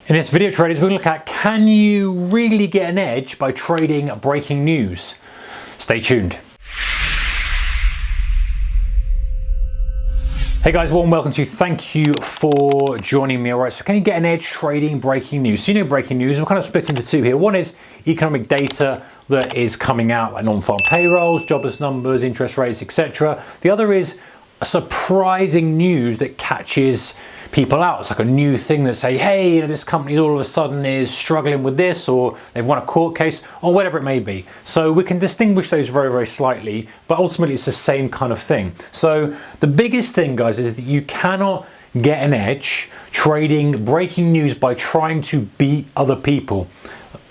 In this video, traders, we're going to look at, can you really get an edge by trading breaking news? Stay tuned. Hey guys, warm welcome to you. Thank you for joining me. All right, so can you get an edge trading breaking news? So you know breaking news, we're kind of split into two here. One is economic data that is coming out, like non-farm payrolls, jobless numbers, interest rates, etc. The other is surprising news that catches people out. It's like a new thing that say, hey, you know, this company all of a sudden is struggling with this, or they've won a court case, or whatever it may be. So we can distinguish those very, very slightly, but ultimately it's the same kind of thing. So the biggest thing, guys, is that you cannot get an edge trading breaking news by trying to beat other people.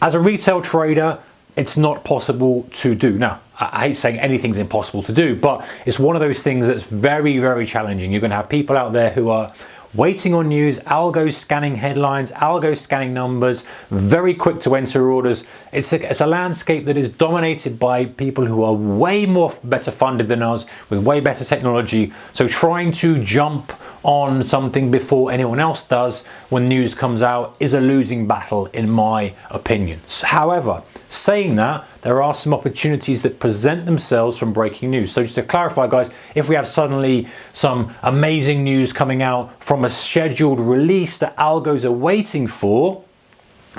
As a retail trader, it's not possible to do. Now, I hate saying anything's impossible to do, but it's one of those things that's very, very challenging. You're going to have people out there who are waiting on news, algos scanning headlines, algos scanning numbers, very quick to enter orders. It's a landscape that is dominated by people who are way better funded than us, with way better technology. So trying to jump on something before anyone else does when news comes out is a losing battle, in my opinion. However, saying that, there are some opportunities that present themselves from breaking news. So just to clarify, guys, if we have suddenly some amazing news coming out from a scheduled release that algos are waiting for,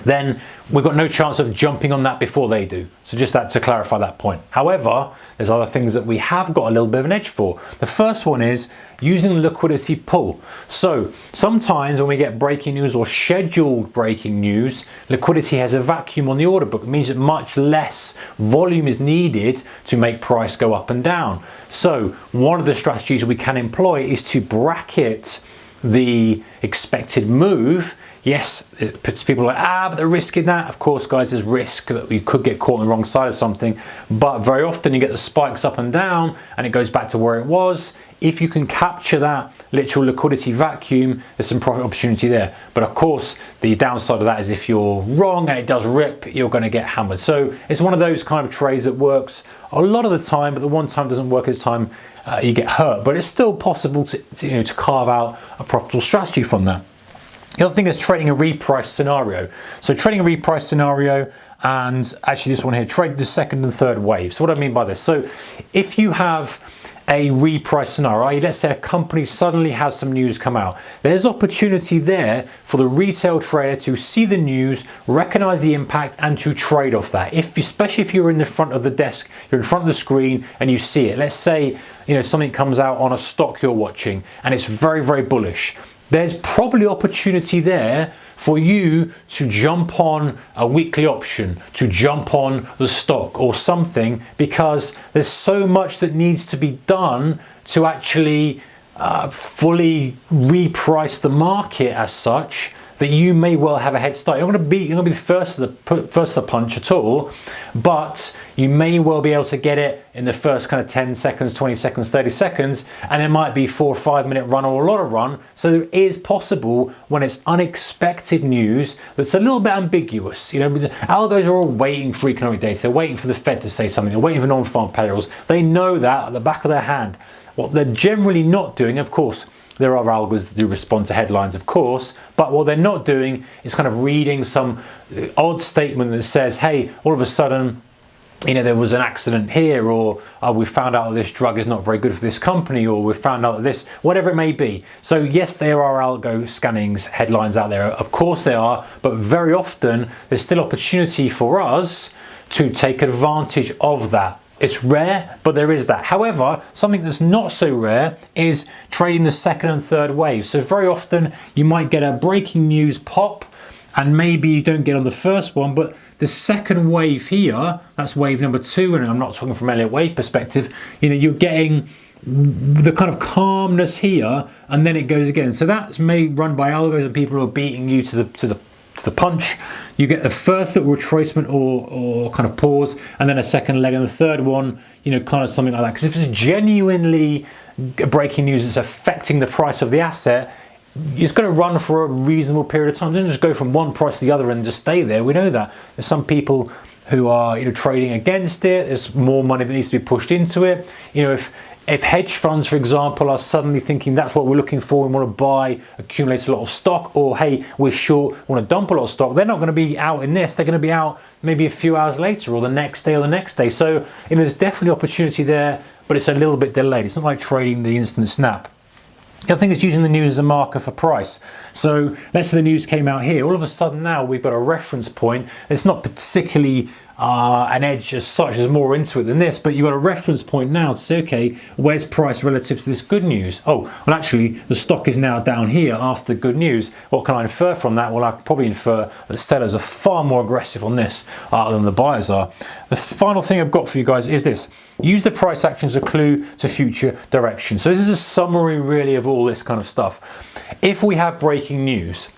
then we've got no chance of jumping on that before they do. So just that to clarify that point. However, there's other things that we have got a little bit of an edge for. The first one is using liquidity pull. So sometimes when we get breaking news or scheduled breaking news, liquidity has a vacuum on the order book. It means that much less volume is needed to make price go up and down. So one of the strategies we can employ is to bracket the expected move. Yes, it puts people like, but the risk in that. Of course, guys, there's risk that you could get caught on the wrong side of something, but very often you get the spikes up and down and it goes back to where it was. If you can capture that literal liquidity vacuum, there's some profit opportunity there. But of course, the downside of that is if you're wrong and it does rip, you're going to get hammered. So it's one of those kind of trades that works a lot of the time, but the one time doesn't work at the time you get hurt. But it's still possible to carve out a profitable strategy from that. The other thing is trading a reprice scenario. So trading a reprice scenario, and actually this one here, trade the second and third wave. So what do I mean by this? So if you have a reprice scenario, let's say a company suddenly has some news come out, there's opportunity there for the retail trader to see the news, recognize the impact, and to trade off that. Especially if you're in the front of the desk, you're in front of the screen and you see it. Let's say, you know, something comes out on a stock you're watching and it's very, very bullish. There's probably opportunity there for you to jump on a weekly option, to jump on the stock or something, because there's so much that needs to be done to actually fully reprice the market as such, that you may well have a head start. You're not going to be the first to the punch at all, but you may well be able to get it in the first kind of 10 seconds, 20 seconds, 30 seconds, and it might be 4 or 5 minute run or a lot of run. So it is possible when it's unexpected news that's a little bit ambiguous. You know, the algos are all waiting for economic data. They're waiting for the Fed to say something. They're waiting for non-farm payrolls. They know that at the back of their hand. What they're generally not doing, of course, there are algos that do respond to headlines, of course, but what they're not doing is kind of reading some odd statement that says, hey, all of a sudden, you know, there was an accident here, or we found out that this drug is not very good for this company, or we found out that this, whatever it may be. So yes, there are algo scannings headlines out there. Of course there are, but very often there's still opportunity for us to take advantage of that. It's rare, but there is that. However, something that's not so rare is trading the second and third wave. So very often you might get a breaking news pop and maybe you don't get on the first one, but the second wave here, that's wave number 2, and I'm not talking from Elliott wave perspective, you know, you're getting the kind of calmness here and then it goes again. So that's may run by algos and people who are beating you to the punch. You get the first little retracement or kind of pause, and then a second leg, and the third one, you know, kind of something like that. Because if it's genuinely breaking news that's affecting the price of the asset, it's going to run for a reasonable period of time. It doesn't just go from one price to the other and just stay there. We know that. There's some people who are, you know, trading against it. There's more money that needs to be pushed into it. You know, if If hedge funds, for example, are suddenly thinking that's what we're looking for, we want to buy, accumulate a lot of stock, or hey, we're short, we want to dump a lot of stock, they're not going to be out in this. They're going to be out maybe a few hours later, or the next day, or the next day. So there's definitely opportunity there, but it's a little bit delayed. It's not like trading the instant snap. The other thing is using the news as a marker for price. So let's say the news came out here. All of a sudden now we've got a reference point. It's not particularly an edge as such, there's more into it than this, but you've got a reference point now to say, okay, where's price relative to this good news? Oh, well actually the stock is now down here after the good news. What can I infer from that? Well, I could probably infer that sellers are far more aggressive on this than the buyers are. The final thing I've got for you guys is this. Use the price action as a clue to future direction. So this is a summary really of all this kind of stuff. If we have breaking news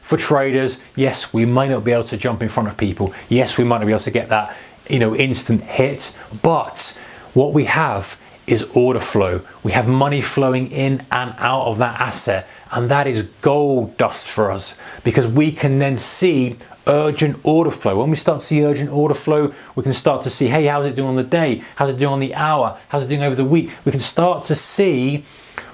for traders, yes, we might not be able to jump in front of people. Yes, we might not be able to get that, instant hit. But what we have is order flow. We have money flowing in and out of that asset, and that is gold dust for us because we can then see urgent order flow. When we start to see urgent order flow, we can start to see, hey, how's it doing on the day? How's it doing on the hour? How's it doing over the week? We can start to see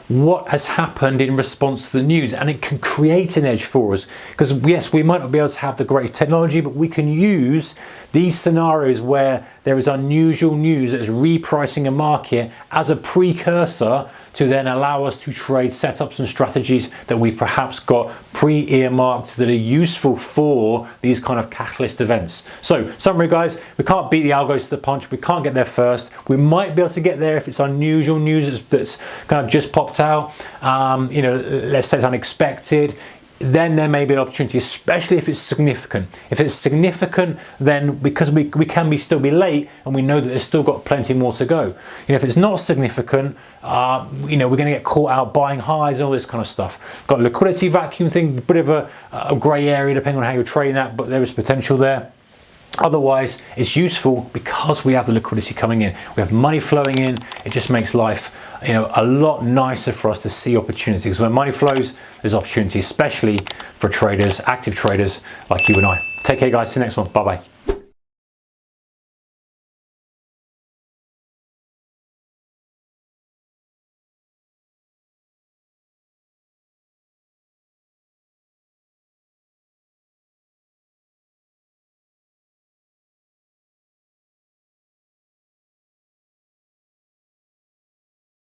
what has happened in response to the news, and it can create an edge for us because yes, we might not be able to have the greatest technology, but we can use these scenarios where there is unusual news that is repricing a market as a precursor to then allow us to trade setups and strategies that we've perhaps got pre-earmarked that are useful for these kind of catalyst events. So, summary guys, we can't beat the algos to the punch, we can't get there first. We might be able to get there if it's unusual news that's kind of just popped out, let's say it's unexpected. Then there may be an opportunity, especially if it's significant. If it's significant, then because we can still be late and we know that there's still got plenty more to go. If it's not significant, we're going to get caught out buying highs and all this kind of stuff. Got a liquidity vacuum thing, a bit of a grey area depending on how you're trading that, but there is potential there. Otherwise, it's useful because we have the liquidity coming in. We have money flowing in. It just makes life a lot nicer for us to see opportunities. Because when money flows, there's opportunity, especially for traders, active traders like you and I. Take care, guys. See you next one. Bye-bye.